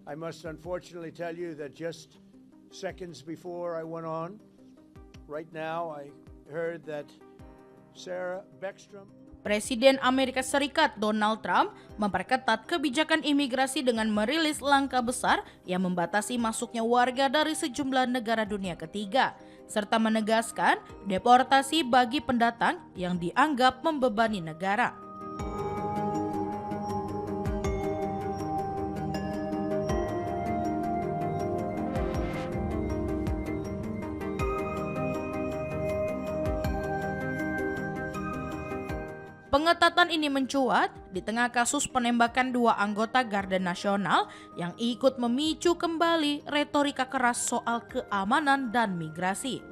I must unfortunately tell you that just seconds before I went on, right now I heard that Sarah Beckstrom. Presiden Amerika Serikat Donald Trump memperketat kebijakan imigrasi dengan merilis langkah besar yang membatasi masuknya warga dari sejumlah negara dunia ketiga, serta menegaskan deportasi bagi pendatang yang dianggap membebani negara. Pengetatan ini mencuat di tengah kasus penembakan dua anggota Garda Nasional yang ikut memicu kembali retorika keras soal keamanan dan migrasi.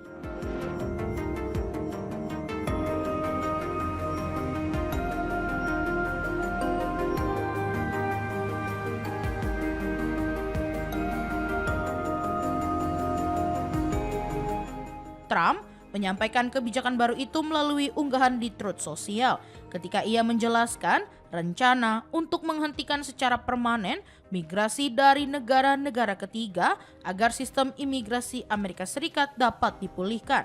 Trump menyampaikan kebijakan baru itu melalui unggahan di Truth Social ketika ia menjelaskan rencana untuk menghentikan secara permanen migrasi dari negara-negara ketiga agar sistem imigrasi Amerika Serikat dapat dipulihkan.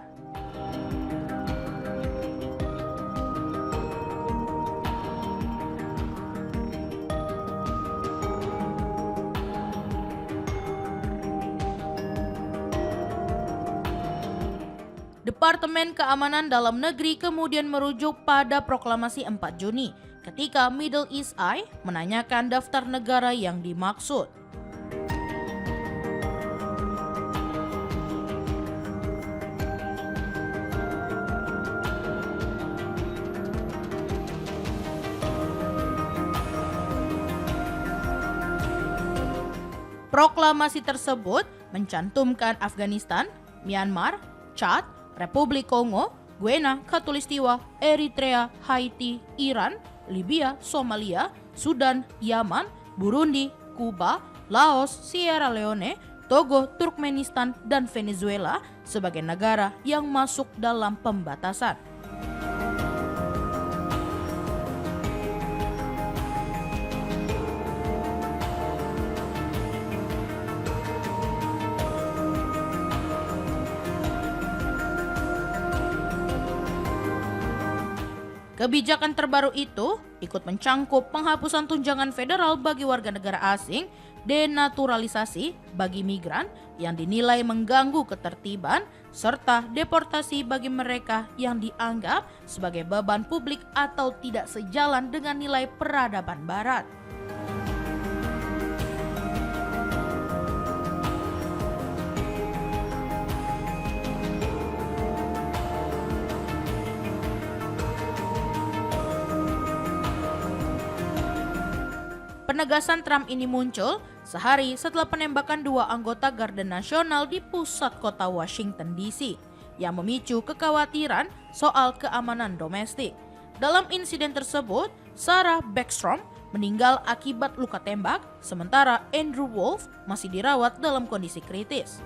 Departemen Keamanan Dalam Negeri kemudian merujuk pada proklamasi 4 Juni ketika Middle East Eye menanyakan daftar negara yang dimaksud. Proklamasi tersebut mencantumkan Afghanistan, Myanmar, Chad, Republik Kongo, Guinea Khatulistiwa, Eritrea, Haiti, Iran, Libya, Somalia, Sudan, Yaman, Burundi, Kuba, Laos, Sierra Leone, Togo, Turkmenistan, dan Venezuela sebagai negara yang masuk dalam pembatasan. Kebijakan terbaru itu ikut mencangkup penghapusan tunjangan federal bagi warga negara asing, denaturalisasi bagi migran yang dinilai mengganggu ketertiban, serta deportasi bagi mereka yang dianggap sebagai beban publik atau tidak sejalan dengan nilai peradaban Barat. Penegasan Trump ini muncul sehari setelah penembakan dua anggota Garda Nasional di pusat kota Washington DC yang memicu kekhawatiran soal keamanan domestik. Dalam insiden tersebut, Sarah Beckstrom meninggal akibat luka tembak, sementara Andrew Wolf masih dirawat dalam kondisi kritis.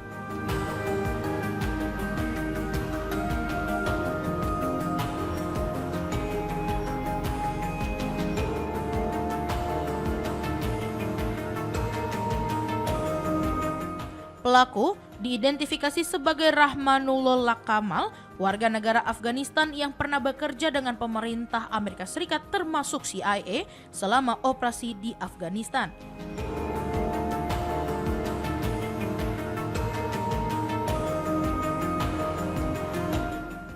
Pelaku diidentifikasi sebagai Rahmanullah Kamal, warga negara Afghanistan yang pernah bekerja dengan pemerintah Amerika Serikat termasuk CIA selama operasi di Afghanistan.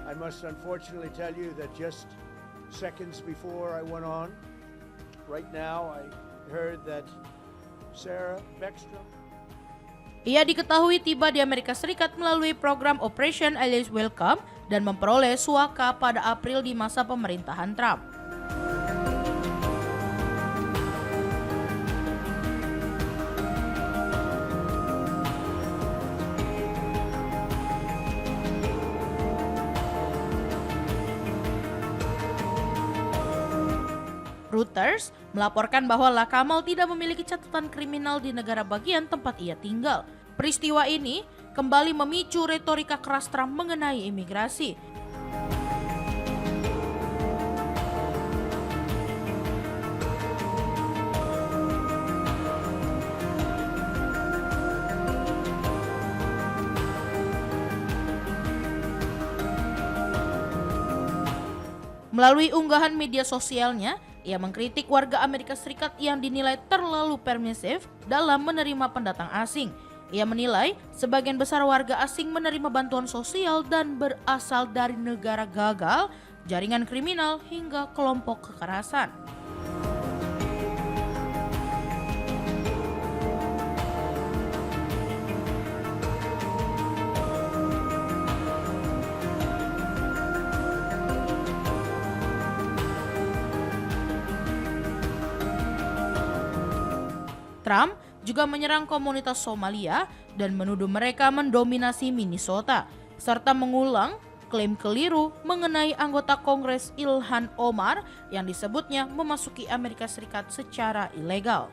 I must unfortunately tell you that just seconds before I went on, right now I heard that Sarah Beckstrom. Ia diketahui tiba di Amerika Serikat melalui program Operation Allies Welcome dan memperoleh suaka pada April di masa pemerintahan Trump. Reuters melaporkan bahwa Lakamal tidak memiliki catatan kriminal di negara bagian tempat ia tinggal. Peristiwa ini kembali memicu retorika keras Trump mengenai imigrasi. Melalui unggahan media sosialnya, ia mengkritik warga Amerika Serikat yang dinilai terlalu permisif dalam menerima pendatang asing. Ia menilai sebagian besar warga asing menerima bantuan sosial dan berasal dari negara gagal, jaringan kriminal hingga kelompok kekerasan. Trump juga menyerang komunitas Somalia dan menuduh mereka mendominasi Minnesota, serta mengulang klaim keliru mengenai anggota Kongres Ilhan Omar yang disebutnya memasuki Amerika Serikat secara ilegal.